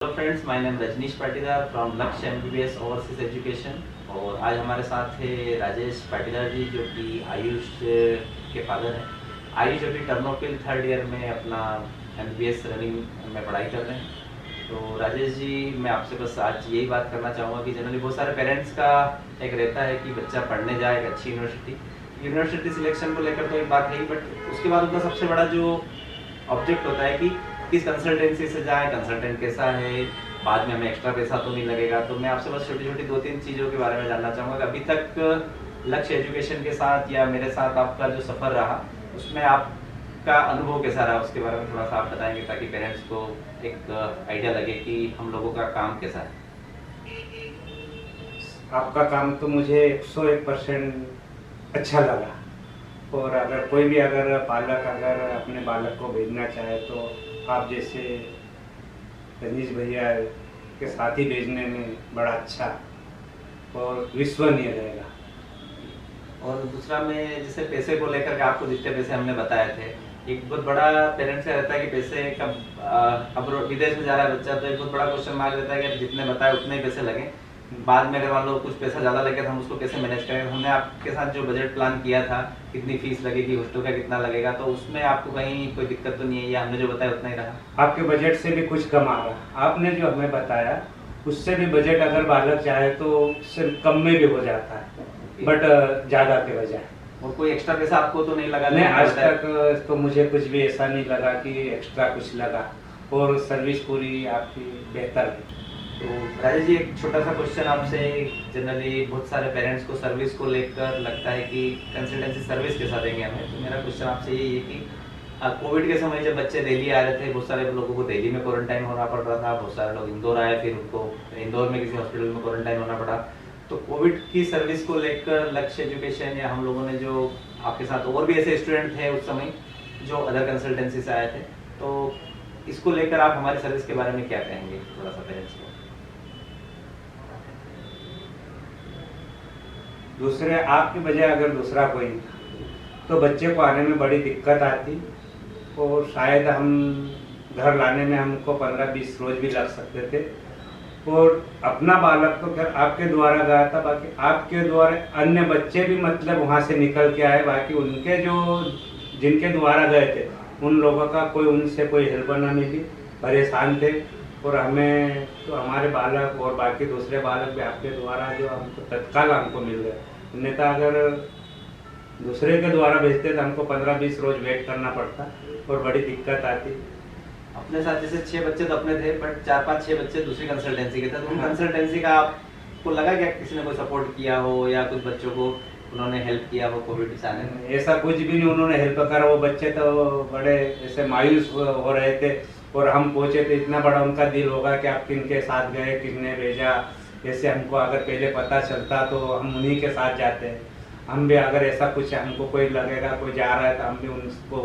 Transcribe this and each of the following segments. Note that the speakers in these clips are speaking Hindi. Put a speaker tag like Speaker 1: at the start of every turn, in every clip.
Speaker 1: Friends, my name Rajneesh Patidar from Lakshya MBBS overseas education. और आज हमारे साथ थे राजेश पाटीदार जी, जो कि आयुष के फादर हैं। आयुष अभी टर्नोपिल थर्ड ईयर में अपना एमबीबीएस रनिंग में पढ़ाई कर रहे हैं। तो राजेश जी, मैं आपसे बस आज यही बात करना चाहूँगा कि जनरली बहुत सारे पेरेंट्स का एक रहता है कि बच्चा पढ़ने जाए एक अच्छी यूनिवर्सिटी सिलेक्शन को लेकर तो एक बात है ही, बट उसके बाद उनका सबसे बड़ा जो ऑब्जेक्ट होता है कि किस कंसल्टेंसी से जाए, कंसल्टेंट कैसा है, बाद में हमें एक्स्ट्रा पैसा तो नहीं लगेगा। तो मैं आपसे बस छोटी छोटी 2-3 चीज़ों के बारे में जानना चाहूँगा कि अभी तक लक्ष्य एजुकेशन के साथ या मेरे साथ आपका जो सफ़र रहा उसमें आपका अनुभव कैसा रहा, उसके बारे में थोड़ा सा आप बताएंगे ताकि पेरेंट्स को एक आइडिया लगे कि हम लोगों का काम कैसा है।
Speaker 2: आपका काम तो मुझे 101% अच्छा लगा। और अगर कोई भी पालक अपने बालक को भेजना चाहे तो आप जैसे रजनीश भैया के साथ ही भेजने में बड़ा अच्छा और विश्वसनीय रहेगा।
Speaker 1: और दूसरा, मैं जैसे पैसे को लेकर के आपको जितने पैसे हमने बताए थे, एक बहुत बड़ा पेरेंट्स का रहता है कि पैसे कब अब विदेश में जा रहा है बच्चा, तो एक बहुत बड़ा क्वेश्चन मार्क रहता है कि जितने बताए उतने ही पैसे लगे, बाद में अगर मान लो कुछ पैसा ज़्यादा लगे तो हम उसको कैसे मैनेज करें। तो हमने आपके साथ जो बजट प्लान किया था, कितनी फीस लगेगी, हॉस्टल का कितना लगेगा, तो उसमें आपको कहीं कोई दिक्कत तो नहीं है या हमने जो बताया उतना ही रहा?
Speaker 2: आपके बजट से भी कुछ कम आ रहा। आपने जो हमें बताया उससे भी बजट अगर बालक चाहे तो सिर्फ कम में भी हो जाता है, बट ज़्यादा के बजाय।
Speaker 1: और कोई एक्स्ट्रा पैसा आपको तो नहीं लगा?
Speaker 2: नहीं, आज तक तो मुझे कुछ भी ऐसा नहीं लगा कि एक्स्ट्रा कुछ लगा, और सर्विस पूरी आपकी बेहतर है।
Speaker 1: तो राजेश जी, एक छोटा सा क्वेश्चन आपसे। जनरली बहुत सारे पेरेंट्स को सर्विस को लेकर लगता है कि कंसल्टेंसी सर्विस कैसा देंगे हमें, तो मेरा क्वेश्चन आपसे यही है कि कोविड के समय जब बच्चे दिल्ली आ रहे थे, बहुत सारे लोगों को दिल्ली में क्वारंटाइन होना पड़ रहा था, बहुत सारे लोग इंदौर आए, फिर उनको इंदौर में किसी हॉस्पिटल में क्वारंटाइन होना पड़ा। तो कोविड की सर्विस को लेकर लक्ष्य एजुकेशन या हम लोगों ने जो आपके साथ और भी ऐसे स्टूडेंट थे उस समय जो अदर कंसल्टेंसी से आए थे, तो इसको लेकर आप हमारी सर्विस के बारे में क्या कहेंगे थोड़ा सा पेरेंट्स को?
Speaker 2: दूसरे आपकी बजाय अगर दूसरा कोई तो बच्चे को आने में बड़ी दिक्कत आती, और शायद हम घर लाने में हमको 15-20 रोज भी लग सकते थे। और अपना बालक तो खैर आपके द्वारा गया था, बाकी आपके द्वारा अन्य बच्चे भी मतलब वहाँ से निकल के आए, बाकी उनके जो जिनके द्वारा गए थे उन लोगों का कोई उनसे कोई हेल्प ना मिली, परेशान थे। और हमें तो हमारे बालक और बाकी दूसरे बालक भी आपके द्वारा जो हमको तत्काल हमको मिल गए। अन्यथा अगर दूसरे के द्वारा भेजते तो हमको 15-20 रोज वेट करना पड़ता और बड़ी दिक्कत आती।
Speaker 1: अपने साथ जैसे 6 बच्चे तो अपने थे, बट 4-5-6 बच्चे दूसरी कंसल्टेंसी के थे, तो उन कंसल्टेंसी का आपको लगा क्या किसी ने कोई सपोर्ट किया हो या कुछ बच्चों को उन्होंने हेल्प किया हो कोविड से आने में?
Speaker 2: ऐसा कुछ भी नहीं उन्होंने हेल्प करा। वो बच्चे तो बड़े ऐसे मायूस हो रहे थे, और हम पहुंचे तो इतना बड़ा उनका दिल होगा कि आप किनके साथ गए, किसने भेजा। ऐसे हमको अगर पहले पता चलता तो हम उन्हीं के साथ जाते। हम भी अगर ऐसा कुछ हमको कोई लगेगा कोई जा रहा है तो हम भी उनको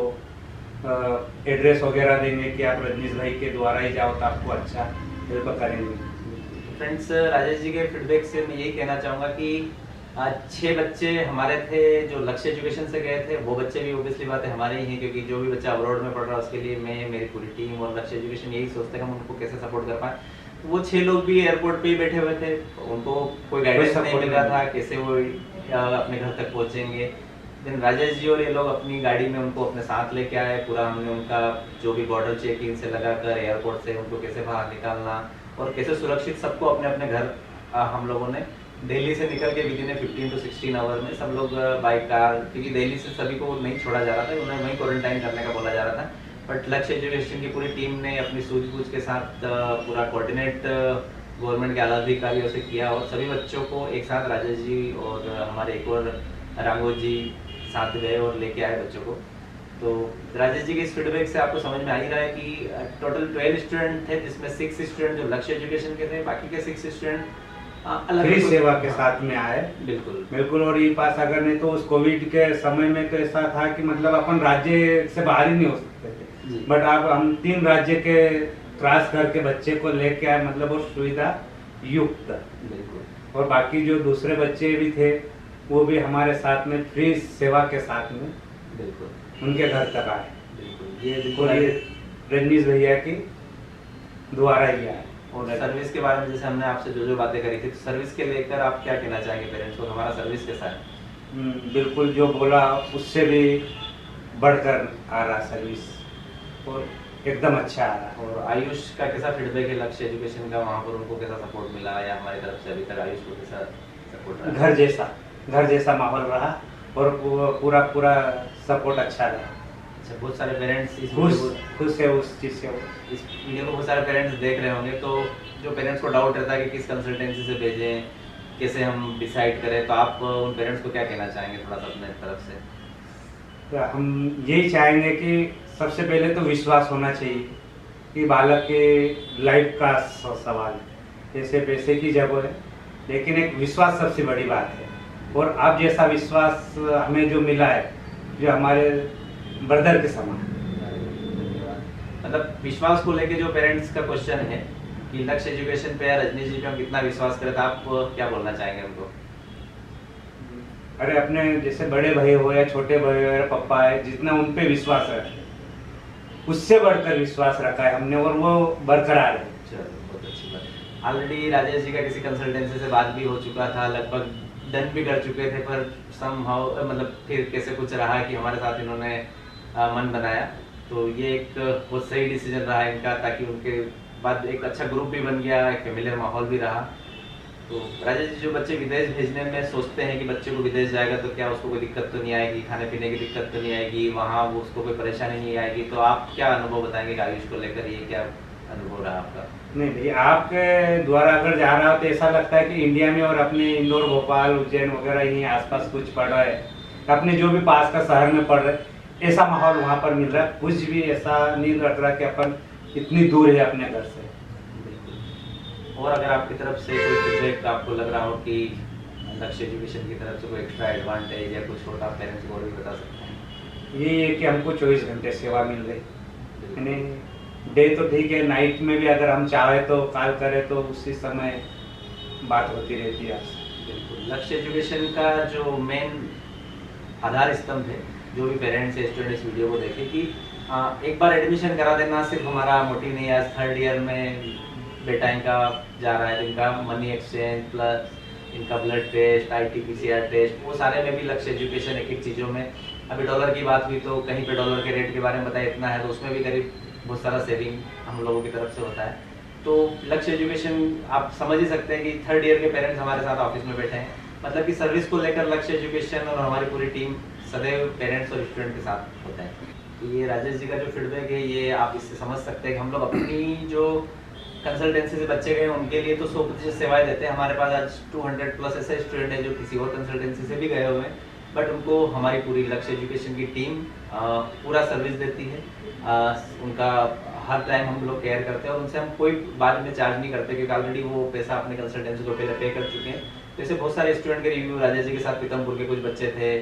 Speaker 2: एड्रेस वगैरह देंगे कि आप रजनीश भाई के द्वारा ही जाओ तो आपको अच्छा हेल्प करेंगे।
Speaker 1: फ्रेंड्स, राजेश जी के फीडबैक से मैं यही कहना चाहूँगा कि 6 बच्चे हमारे थे जो लक्ष्य एजुकेशन से गए थे। वो बच्चे भी ऑब्वियसली बात है हमारे ही हैं, क्योंकि जो भी बच्चा अब्रॉड में पढ़ रहा है उसके लिए मैं, मेरी पूरी टीम और लक्ष्य एजुकेशन यही सोचते हैं हम उनको कैसे सपोर्ट कर पाएँ। तो वो 6 लोग भी एयरपोर्ट पे ही बैठे हुए थे, उनको कोई गाइडेंस नहीं मिल रहा था कैसे वो अपने घर तक पहुँचेंगे। देन राजेश जी और ये लोग अपनी गाड़ी में उनको अपने साथ लेके आए। पूरा हमने उनका जो भी बॉर्डर चेकिंग से लगाकर एयरपोर्ट से उनको कैसे बाहर निकालना और कैसे सुरक्षित सबको अपने अपने घर हम लोगों ने दिल्ली से निकल के विदिन 15 to 16 आवर में सब लोग बाई कार, क्योंकि दिल्ली से सभी को नहीं छोड़ा जा रहा था, उन्हें वहीं क्वारंटाइन करने का बोला जा रहा था। बट लक्ष्य एजुकेशन की पूरी टीम ने अपनी सूझबूझ के साथ पूरा कोऑर्डिनेट गवर्नमेंट के आला अधिकारियों से किया और सभी बच्चों को एक साथ राजेश जी और हमारे एक और रांगो जी साथ गए और लेके आए बच्चों को। तो राजेश जी के इस फीडबैक से आपको समझ में आ ही रहा है कि टोटल 12 स्टूडेंट थे, जिसमें 6 स्टूडेंट जो लक्ष्य एजुकेशन के थे, बाकी के 6 स्टूडेंट
Speaker 2: फ्री सेवा के साथ में आए। बिल्कुल। और ये पास अगर नहीं तो उस कोविड के समय में तो ऐसा था कि मतलब अपन राज्य से बाहर ही नहीं हो सकते थे, बट अब हम 3 राज्य के क्रॉस करके बच्चे को लेके आए, मतलब वो सुविधा युक्त। बिल्कुल। और बाकी जो दूसरे बच्चे भी थे वो भी हमारे साथ में फ्री सेवा के साथ में बिल्कुल उनके घर तक आए। बिल्कुल। ये रजनीश भैया की द्वारा ही आए।
Speaker 1: और सर्विस के बारे में जैसे हमने आपसे जो जो बातें करी थी, तो सर्विस के लेकर आप क्या कहना चाहेंगे पेरेंट्स को, हमारा सर्विस कैसा है?
Speaker 2: बिल्कुल जो बोला उससे भी बढ़कर आ रहा सर्विस, और एकदम अच्छा आ रहा।
Speaker 1: और आयुष का कैसा फीडबैक है लक्ष्य एजुकेशन का, वहाँ पर उनको कैसा सपोर्ट मिला, या हमारी तरफ से अभी तक आयुष को कैसा सपोर्ट रहा?
Speaker 2: घर जैसा माहौल रहा, और पूरा पूरा सपोर्ट अच्छा रहा।
Speaker 1: अच्छा, बहुत सारे पेरेंट्स
Speaker 2: खुश है उस चीज़ से।
Speaker 1: इस वीडियो को बहुत सारे पेरेंट्स देख रहे होंगे, तो जो पेरेंट्स को डाउट रहता है कि किस कंसल्टेंसी से भेजें, कैसे हम डिसाइड करें, तो आप उन पेरेंट्स को क्या कहना चाहेंगे थोड़ा सा अपने तरफ से?
Speaker 2: तो हम यही चाहेंगे कि सबसे पहले तो विश्वास होना चाहिए कि बालक के लाइफ का सवाल है, जैसे पैसे की जगह है, लेकिन एक विश्वास सबसे बड़ी बात है। और आप जैसा विश्वास हमें जो मिला है, जो हमारे ब्रदर के समान।
Speaker 1: मतलब विश्वास को लेके जो पेरेंट्स का क्वेश्चन है कि लक्ष्य एजुकेशन पे या रजनीश जी पे हम कितना विश्वास करें, तो आप क्या बोलना चाहेंगे उनको?
Speaker 2: अरे अपने जैसे बड़े भाई हो या छोटे भाई हो या पापा है, जितना उन पे विश्वास है उससे बढ़कर विश्वास रखा है हमने, और वो बरकरार है।
Speaker 1: चलो, बहुत अच्छी बात। ऑलरेडी राजेश जी का किसी कंसल्टेंसी से बात भी हो चुका था, लगभग डन भी कर चुके थे, पर समहाउ मतलब फिर कैसे कुछ रहा कि हमारे साथ इन्होंने मन बनाया, तो ये एक बहुत सही डिसीजन रहा इनका, ताकि उनके बाद एक अच्छा ग्रुप भी बन गया, एक फेमिलियर माहौल भी रहा। तो राजेश जी, जो बच्चे विदेश भेजने में सोचते हैं कि बच्चे को विदेश जाएगा तो क्या उसको कोई दिक्कत तो नहीं आएगी, खाने पीने की दिक्कत तो नहीं आएगी, वहाँ वो उसको कोई परेशानी नहीं आएगी, तो आप क्या अनुभव बताएंगे आयुष को लेकर, ये क्या अनुभव रहा आपका?
Speaker 2: नहीं भाई, आपके द्वारा अगर जा रहा हो तो ऐसा लगता है कि इंडिया में और अपने इंदौर, भोपाल, उज्जैन वगैरह यहीं आसपास कुछ पढ़ रहा है, अपने जो भी पास का शहर में पढ़ रहे, ऐसा माहौल वहाँ पर मिल रहा है। कुछ भी ऐसा नहीं लग रहा कि अपन इतनी दूर है अपने घर से।
Speaker 1: और अगर आपकी तरफ से कोई प्रोजेक्ट आपको लग रहा हो कि लक्ष्य एजुकेशन की तरफ से कोई एक्स्ट्रा एडवांटेज या कुछ छोटा, पेरेंट्स को भी बता सकते हैं?
Speaker 2: ये है कि हमको 24 घंटे सेवा मिल रही, यानी डे तो ठीक है, नाइट में भी अगर हम चाहे तो कॉल करें तो उसी समय बात होती रहती है आपसे।
Speaker 1: बिल्कुल, लक्ष्य एजुकेशन का जो मेन आधार स्तंभ है, जो भी पेरेंट्स या स्टूडेंट इस वीडियो को देखें, कि एक बार एडमिशन करा देना सिर्फ हमारा मोटिव नहीं है। आज 3rd ईयर में बेटा इनका जा रहा है, तो इनका मनी एक्सचेंज प्लस इनका ब्लड टेस्ट, RT-PCR टेस्ट, वो सारे में भी लक्ष्य एजुकेशन एक चीज़ों में, अभी डॉलर की बात हुई तो कहीं पे डॉलर के रेट के बारे में बताया इतना है, तो उसमें भी करीब बहुत सारा सेविंग हम लोगों की तरफ से होता है। तो लक्ष्य एजुकेशन आप समझ ही सकते हैं कि 3rd ईयर के पेरेंट्स हमारे साथ ऑफिस में बैठे हैं, मतलब कि सर्विस को लेकर लक्ष्य एजुकेशन और हमारी पूरी टीम सदैव पेरेंट्स और स्टूडेंट के साथ होता है। तो ये राजेश जी का जो फीडबैक है, ये आप इससे समझ सकते हैं कि हम लोग अपनी जो कंसल्टेंसी से बच्चे गए उनके लिए तो 100% सेवाएं देते हैं। हमारे पास आज 200 प्लस ऐसे स्टूडेंट हैं जो किसी और कंसल्टेंसी से भी गए हुए हैं, बट उनको हमारी पूरी लक्ष्य एजुकेशन की टीम पूरा सर्विस देती है। उनका हर टाइम हम लोग केयर करते हैं, और उनसे हम कोई बाद में चार्ज नहीं करते, क्योंकि ऑलरेडी वो पैसा अपने कंसल्टेंसी को पहले पे कर चुके हैं। जैसे बहुत सारे स्टूडेंट के रिव्यू राजेश जी के साथ पीतमपुर के कुछ बच्चे थे,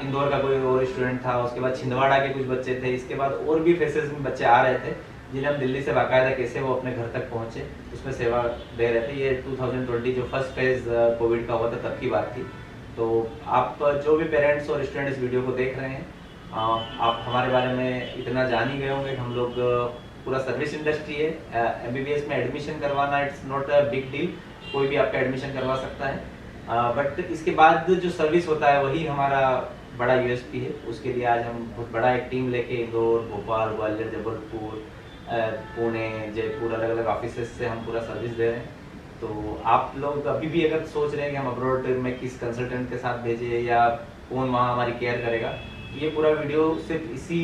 Speaker 1: इंदौर का कोई और स्टूडेंट था, उसके बाद छिंदवाड़ा के कुछ बच्चे थे, इसके बाद और भी फेसेस में बच्चे आ रहे थे, जिन्हें हम दिल्ली से बाकायदा कैसे वो अपने घर तक पहुंचे उसमें सेवा दे रहे थे। ये 2020 जो फर्स्ट फेज कोविड का हुआ था तब की बात थी। तो आप जो भी पेरेंट्स और स्टूडेंट इस वीडियो को देख रहे हैं, आप हमारे बारे में इतना जान ही गए होंगे कि हम लोग पूरा सर्विस इंडस्ट्री है। MBBS में एडमिशन करवाना it's not a big deal, कोई भी आपका एडमिशन करवा सकता है, बट इसके बाद जो सर्विस होता है वही हमारा बड़ा USP है। उसके लिए आज हम बहुत बड़ा एक टीम लेके इंदौर, भोपाल, ग्वालियर, जबलपुर, पुणे, जयपुर, अलग अलग ऑफिसेज से हम पूरा सर्विस दे रहे हैं। तो आप लोग अभी भी अगर सोच रहे हैं कि हम अब्रॉड में किस कंसल्टेंट के साथ भेजें या कौन वहाँ हमारी केयर करेगा, ये पूरा वीडियो सिर्फ इसी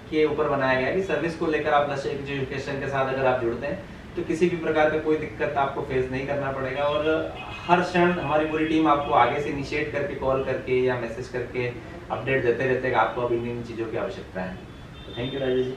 Speaker 1: के ऊपर बनाया गया है कि सर्विस को लेकर आप लक्ष्य एजुकेशन के साथ अगर आप जुड़ते हैं तो किसी भी प्रकार का कोई दिक्कत आपको फेस नहीं करना पड़ेगा, और हर क्षण हमारी पूरी टीम आपको आगे से इनिशिएट करके, कॉल करके या मैसेज करके अपडेट देते रहते हैं कि आपको अब इन चीज़ों की आवश्यकता है। Thank you Rajesh ji.